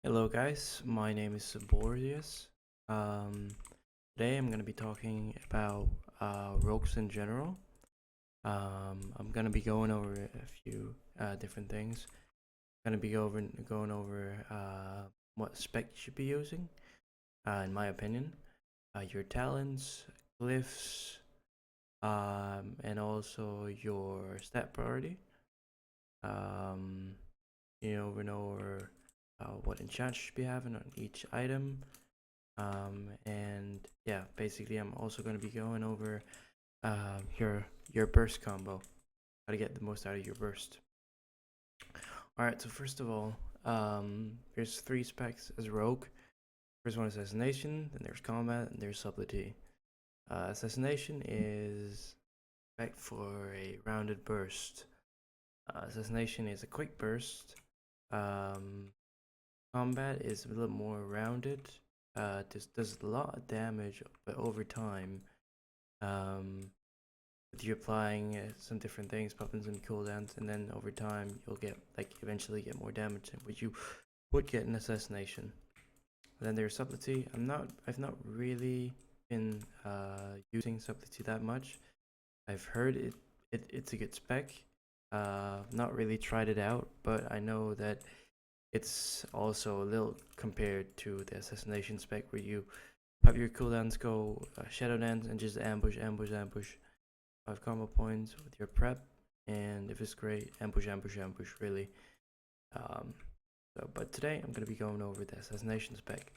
Hello guys, my name is Saborius. Um, Today I'm going to be talking about rogues in general. I'm going to be going over a few different things. I'm going to be going over what spec you should be using, in my opinion, your talents, glyphs, and also your stat priority. Um, over what enchants you should be having on each item. And yeah, basically I'm also going to be going over your burst combo, how to get the most out of your burst. Alright, so first of all, there's three specs as rogue. First one is assassination, then there's combat, and there's subtlety. Assassination is spec for a rounded burst. Assassination is a quick burst. Combat is a little more rounded. This does a lot of damage, but over time, with you applying some different things, popping some cooldowns, and then over time you'll get eventually get more damage than what you would get in assassination. And then there's subtlety. I've not really been using subtlety that much. I've heard it's a good spec. Not really tried it out, but I know that it's also a little compared to the assassination spec where you have your cooldowns go shadow dance and just ambush 5 combo points with your prep, and if it's great, ambush really. But today I'm gonna be going over the assassination spec.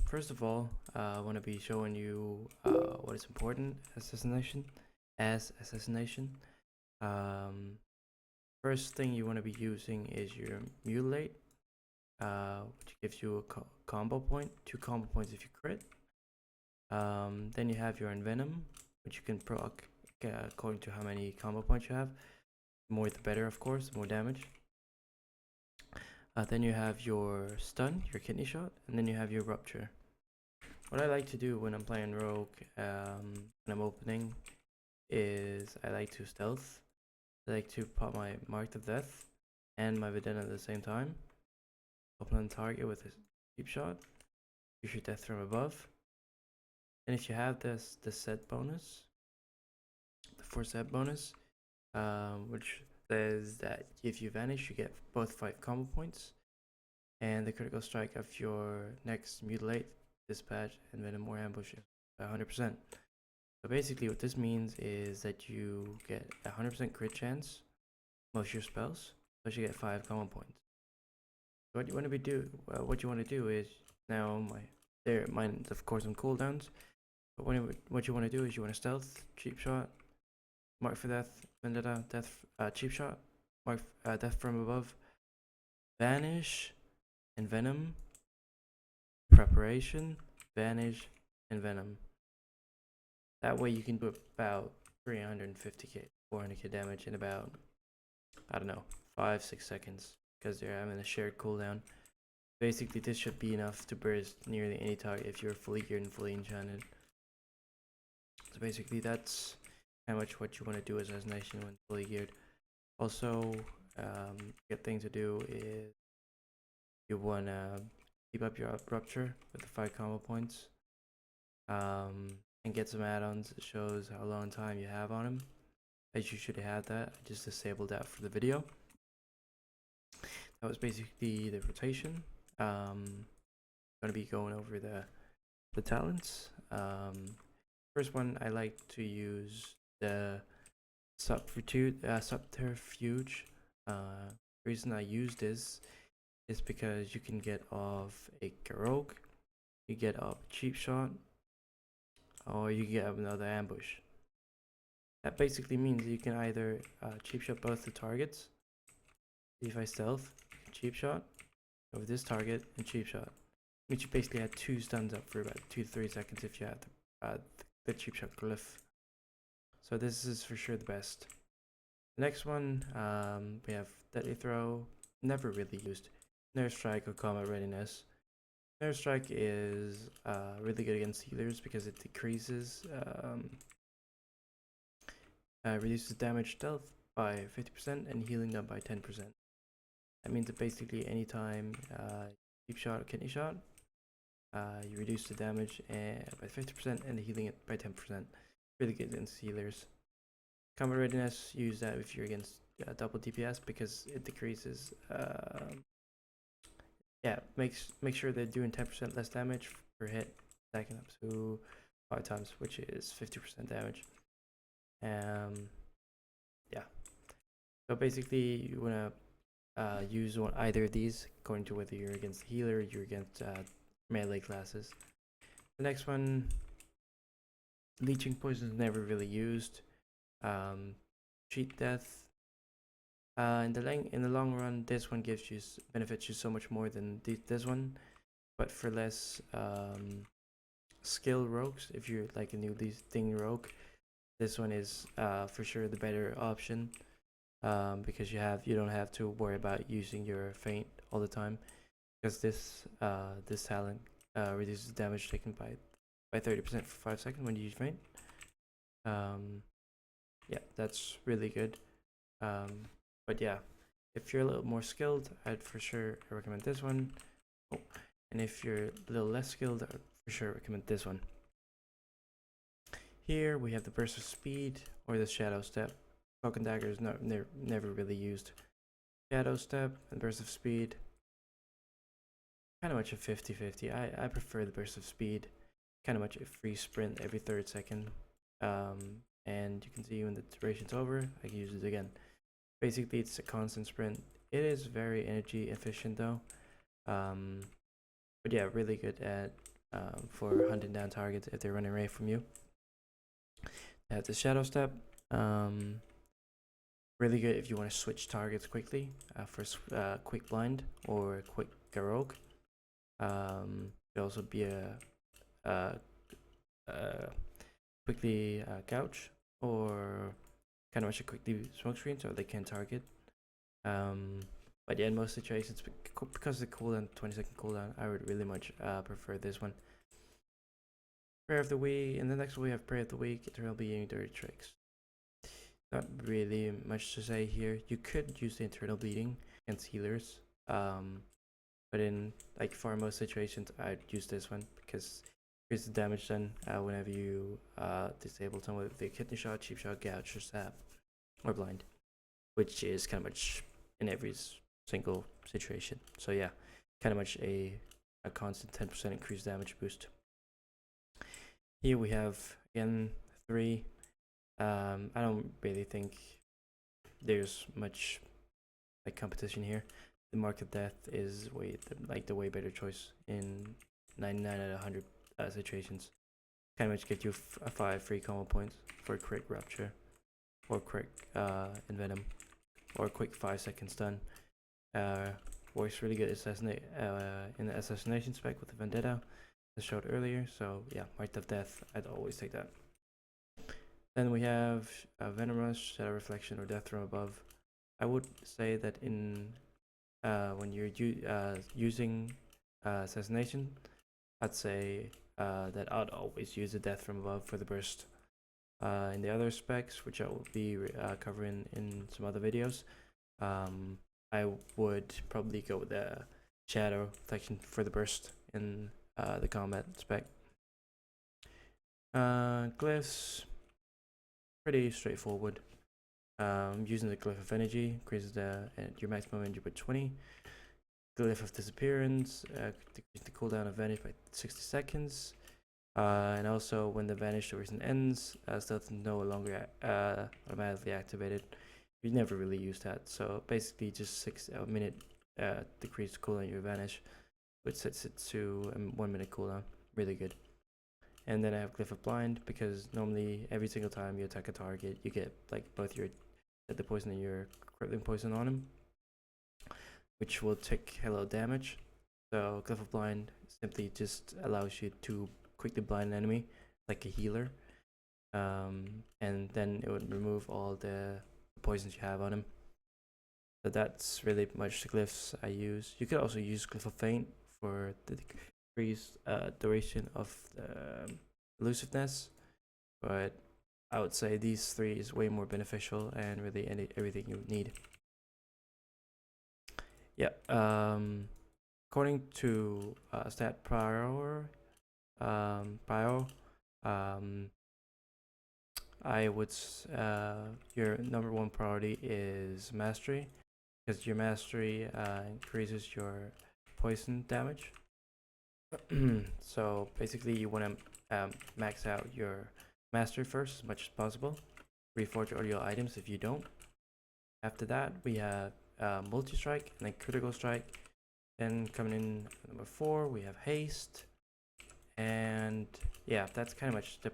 First of all, I want to be showing you what is important as assassination. First thing you want to be using is your mutilate, which gives you a combo point, 2 combo points if you crit. Then you have your envenom, which you can proc according to how many combo points you have. The more the better, of course, the more damage. Then you have your stun, your kidney shot, and then you have your rupture. What I like to do when I'm playing rogue, when I'm opening, is I like to stealth. I like to pop my Mark of Death and my Videna at the same time. Open on target with a deep shot. You shoot death from above. And if you have the set bonus, the 4 set bonus, which says that if you vanish, you get both 5 combo points. And the critical strike of your next mutilate, dispatch, and venom or ambush by 100%. So basically what this means is that you get a 100% crit chance most of your spells, so you get 5 combo points. So what you want to do is, now mine's of course on cooldowns, but what you want to do is you want to stealth, cheap shot, mark for death, vendetta, death, cheap shot, mark death from above, vanish, and venom, preparation, vanish, and venom. That way you can do about 350k, 400k damage in about, I don't know, 5-6 seconds, because they're having a shared cooldown. Basically, this should be enough to burst nearly any target if you're fully geared and fully enchanted. So basically, that's how much what you want to do as assassination when fully geared. Also, good thing to do is you want to keep up your rupture with the 5 combo points, and get some add-ons that shows how long time you have on him. As you should have that. I just disabled that for the video. That was basically the rotation. I'm gonna be going over the talents. First one, I like to use the subterfuge. Reason I use this is because you can get off a rogue, you get off a cheap shot, or you get another ambush. That basically means you can either cheap shot both the targets. If I stealth, cheap shot over this target and cheap shot, which you basically had 2 stuns up for about 2 to 3 seconds if you had the cheap shot glyph. So this is for sure the best. The next one, we have deadly throw. Never really used nerve strike or combat readiness. Nerve strike is really good against healers because it decreases reduces damage dealt by 50% and healing done by 10%. That means that basically anytime deep shot or kidney shot, you reduce the damage by 50% and the healing it by 10%. Really good against healers. Combat readiness, use that if you're against double DPS because it decreases. Yeah, make sure they're doing 10% less damage per hit, stacking up to 5 times, which is 50% damage. Yeah. So basically, you wanna use either of these according to whether you're against the healer or you're against melee classes. The next one, leeching poison is never really used. Cheat death. In the long run, this one gives you benefits you so much more than this one, but for less skill rogues, if you're like a new thing rogue, this one is for sure the better option. Because you don't have to worry about using your feint all the time, because this talent reduces damage taken by 30% for 5 seconds when you use feint. Yeah, that's really good. But yeah, if you're a little more skilled, I'd for sure recommend this one. Oh, and if you're a little less skilled, I'd for sure recommend this one. Here we have the burst of speed or the shadow step. Cloak and dagger is never really used. Shadow step and burst of speed, kind of much a 50-50. I prefer the burst of speed, kind of much a free sprint every 3rd second. And you can see when the duration's over, I can use it again. Basically, it's a constant sprint. It is very energy efficient though. But yeah, really good at for hunting down targets if they're running away from you. That's the shadow step. Really good if you want to switch targets quickly for quick blind or quick rogue. Could also be a quickly couch or kind of much a quickly smoke screen so they can target. But yeah, in most situations, because the cooldown 20-second cooldown, I would really much prefer this one. Prayer of the Week. In the next one we have Prayer of the Week, Eternal Being, Dirty Tricks. Not really much to say here. You could use the Internal Bleeding against healers, but in like for most situations, I'd use this one because here's the damage done whenever you disable someone with the kidney shot, cheap shot, gouge, or stab, or blind, which is kind of much in every single situation. So yeah, kind of much a constant 10% increased damage boost. Here we have again 3. I don't really think there's much like competition here. The Mark of Death is the way better choice in 99 out of 100 situations. Kind of much get you 5 free combo points for a quick rupture, or quick envenom, or a quick 5-second stun. Works really good in the assassination spec with the Vendetta I showed earlier. So yeah, Mark of Death, I'd always take that. Then we have Venom Rush, Shadow Reflection, or Death from Above. I would say that in when you're using Assassination, I'd say that I'd always use a Death from Above for the burst. In the other specs, which I will be covering in some other videos, I would probably go with the Shadow Reflection for the burst in the combat spec. Glyphs, pretty straightforward. Using the Glyph of Energy increases your maximum energy by 20. Glyph of Disappearance, decreases the cooldown of Vanish by 60 seconds. And also, when the Vanish duration ends, stealth is no longer automatically activated. You never really use that, so basically just 6 minute decreased cooldown your Vanish, which sets it to 1 minute cooldown. Really good. And then I have Glyph of Blind, because normally every single time you attack a target, you get like both your the poison and your crippling poison on him, which will take hello damage. So Glyph of Blind simply just allows you to quickly blind an enemy like a healer, and then it would remove all the poisons you have on him. So that's really much the glyphs I use. You could also use Glyph of Feint for the decreased duration of the elusiveness, but I would say these 3 is way more beneficial and really everything you would need. Yeah. According to stat prior, bio, um, your number one priority is mastery, because your mastery increases your poison damage. So basically, you want to max out your mastery first as much as possible. Reforge all your items if you don't. After that, we have multi strike and then critical strike. Then coming in number 4, we have haste, and yeah, that's kind of much the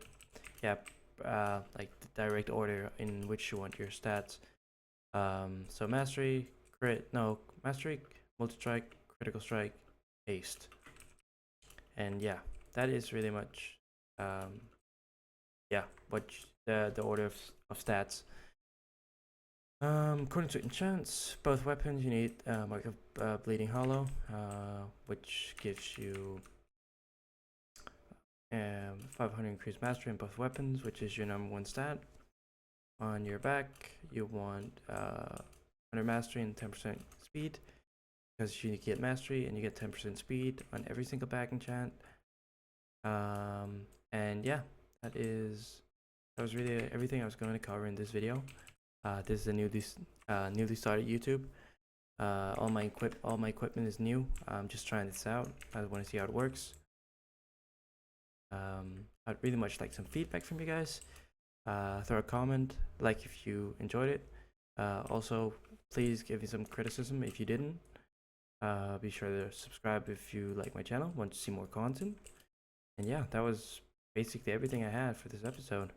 like the direct order in which you want your stats. So mastery, mastery, multi strike, critical strike, haste, and yeah, that is really much what the order of stats. According to enchants, both weapons you need Mark of Bleeding Hollow, which gives you 500 increased mastery in both weapons, which is your number one stat. On your back, you want 100 mastery and 10% speed, because you get mastery and you get 10% speed on every single back enchant. And yeah, that was really everything I was going to cover in this video. This is a newly started YouTube. All my equipment is new. I'm just trying this out. I want to see how it works. I'd really much like some feedback from you guys. Throw a comment, like if you enjoyed it. Also, please give me some criticism if you didn't. Be sure to subscribe if you like my channel, want to see more content. And yeah, that was basically everything I had for this episode.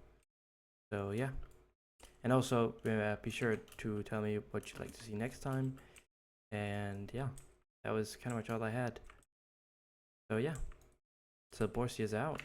So yeah. And also, be sure to tell me what you'd like to see next time. And yeah, that was kind of much all I had. So yeah, so Borsi is out.